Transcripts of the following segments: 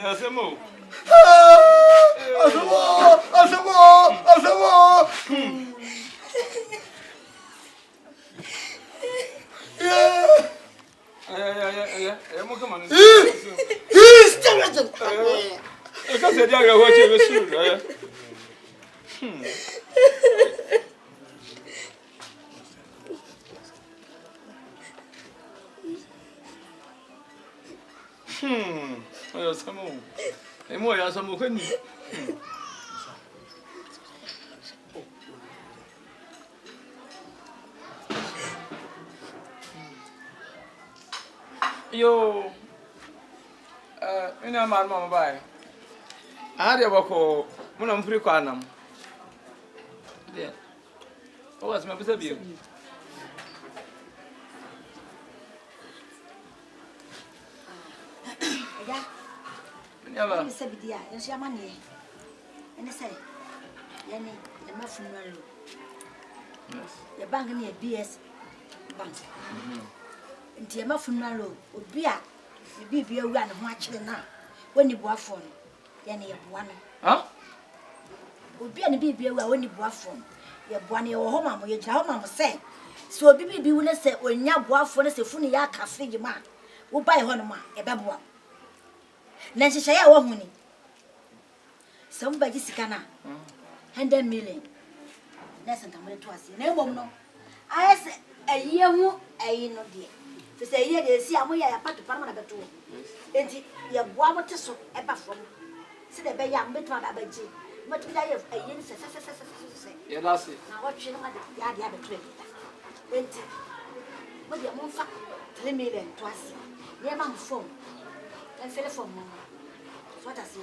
Asemo. Yo, ina mama bai. Ahadi abako, muna mfuri kwa anam. Yeah. Oh, asma bisa biyo. Ya ba. Bisa bidia, yansi amani. Ene sai. Yani, ya mafunalo. Yes. Ya bank ni BS bank. Nti ya mafunalo, obi a bibia wu an ho akire na. Woni boafo no. Yani ya boa no. Ha? Obi a ne bibia wu a woni boafo no. Ya boa no ye ho mamo ye gira ho mamo se. So obi bibi wu ne se onya boafo ne se funu ya kafe gima. Wo bai ho no ma e beboa. Na nhyehyɛ ya wo huni sɛ mba gi sika na 100 million na sɛ ntamre to ase na emom no ayɛ sɛ ayiye hu ayi no de sɛ ayiye de si amoya ya pato parma na beto enti ya boa mo te so e ba fom sɛ de be ya mbetuma da bagye matu da ya ayiye ni sɛ Ya dasi. na wo twe no ma de ya de abeto enti mo de mo fa 3 million to ase ne ma mo fom and fill for mom. What I say?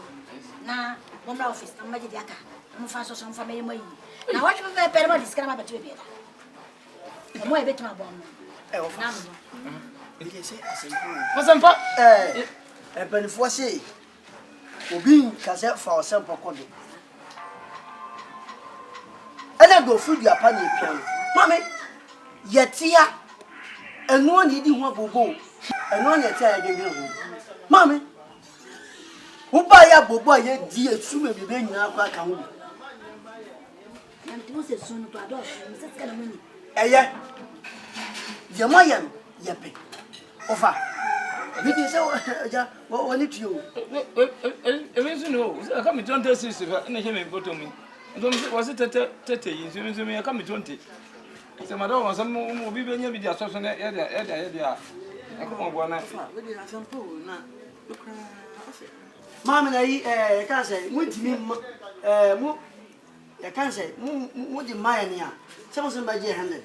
Now, one office, I'm ready. I'm fast some for me. Now, what you prepare about this grammar to be better? I'm more a bit my bomb. You say, I say, What's up? A penny for say, Obi cassette for some pocket. And I go through your panny piano. Mammy, yet here, and one eating one bobo, and one yet I Mommy, who buy a bobo yet dear sugar be being now quite a woman? And it was a son to adopt, Mrs. Calamini. Eh, Yamayan, Yappy. Offer. It is so, what need you? I come 26 and him put to me. Was it 30 years? I come 20. So, Madame was some more be with the association. I come on one night. Mamma, I can't say, would me, I can't say, would you mind here? Someone by your hand.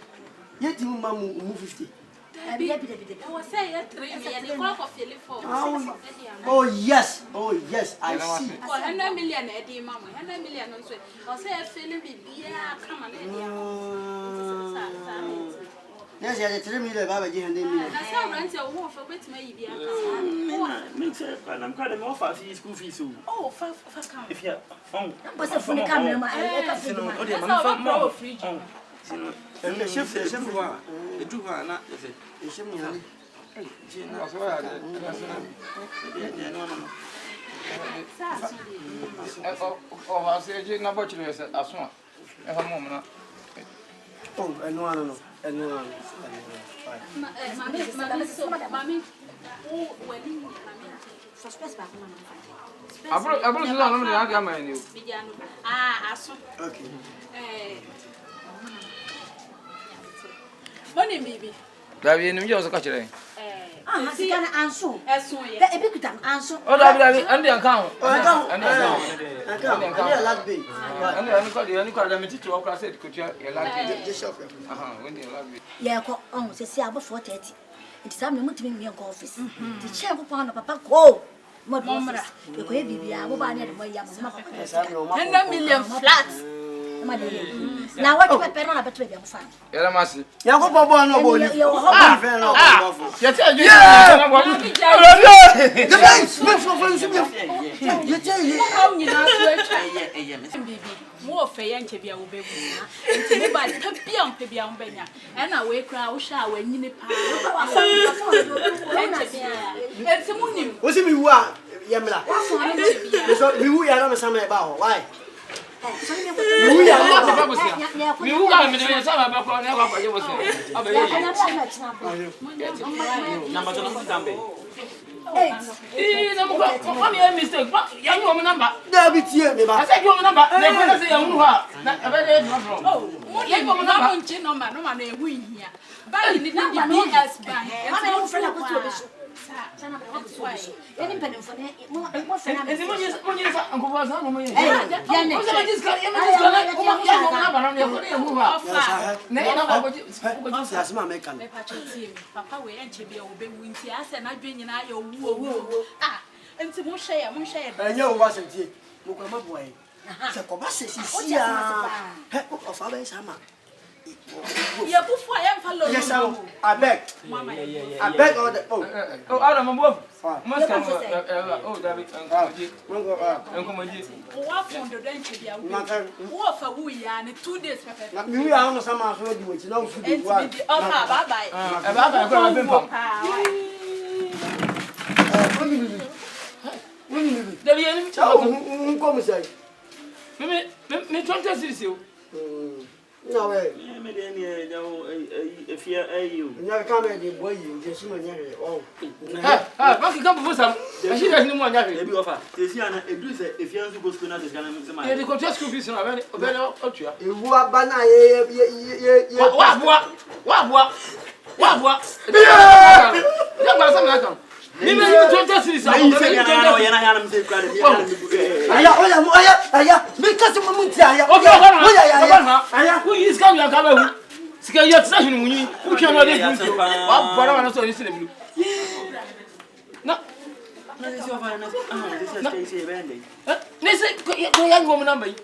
Yet you, Mamma, move 50. Oh, yes, I see. 100 million, Eddie, Mamma, 100 million. I'll say a feeling be come on. Yes, I tell me the Baba Jim. That's how rent your wolf for which may be. I'm kind of off at school fees. Oh, if you What's a funny camera? I free. And the chef says, the two are not the same. That's why I say, no, but you said, as one. A moment. Oh, I know. Mammy, okay. Money, baby. Davi ni mjo zaka chire. Sikana anso. Esun ye. The ebikutam anso. Oh Davi andi account. Account. Last bay. Ani kwa da mititi wa kwa said kutia ya last bay. Just shop. When the last bay. Yeah, ko on se abo 4:30. It is am mutimi mi en office. The chair ko pa na papa ko. Mo mra. E ko e bibia wo ba na de mo ya mo ma ko. 100 million flat. Now what you prepare on a better baby, I'm fine. Yaramasi. Yako babo no boni. You tell you. The bank smells of friendship. You tell you. How you not to baby. mo fe ye nche bia wo be bu na enti mo ba ta bia mpe bia mo benya e na we kra wo sha wa nyini pa enti mo nim o si mi wu a ye mla so mi wu ya na me sama e ba ho why mi wu ya na ba ko si mi wu ga mi de sama ba ko na kwa je wo si abe ye Number 2 tambe. na mo ko mi mistake ya ni o mo number da bi tie me ba I said you number na ko say ya hu ha na abe de problem oh mo ye ko mo na nchi number no ma na ehu ihia ba ni ni BS ba Mama yo fela ko to be so. Sana ba ko to be so. Eni pede mfone mo fela. ezi mo nyesa anko sa mo ye Ya ne. o se ma diska ya ma diska na o ma ya mo number na ya ko ya hu ha na na ba ko si asema me kan me pa choti mi papa we enche bia wo be wunti ase na dwe nyina ya owu ah enti mo hye ya enye o wa se tie mo kwa maboy se ko ba se sisi ya he o fa ba sama ye bufu ya mfa lo yes abeg abeg all the oh ara mo bo mo ska mo Fine. oh david anko mo ji wa fondo do enche bia wo fa wu ya ne 2 days pepe na mi wi a no sama so di wechi na o fu di enti wa bi ofa bye bye e ba ba ko ba pempam david ye ni cha o ko mi sai me 20 series o na we Me de ni jawo efia ayu. nya ka me di boy yi je si mo nya he o ba ki kan bu sam a shi da ni mo anya E bi ofa. Te fi ana edu se efia nzu go school na de kana me se ma. ye di ko to school fees na o be o tua ewu aba na ye wa bua ya gba sam na kan mi me 20 series Ayi se kana na o yana yana me se kwa de aya mi kasi mo munti aya o ga aya na aya ku yi ska ya ka ba hu sika ya tsah ni munyi ku kya na de ku wa bara na so ni se le na Na se ofa na. Ah, this is say bende. ne se ko ya ngo mo namba yi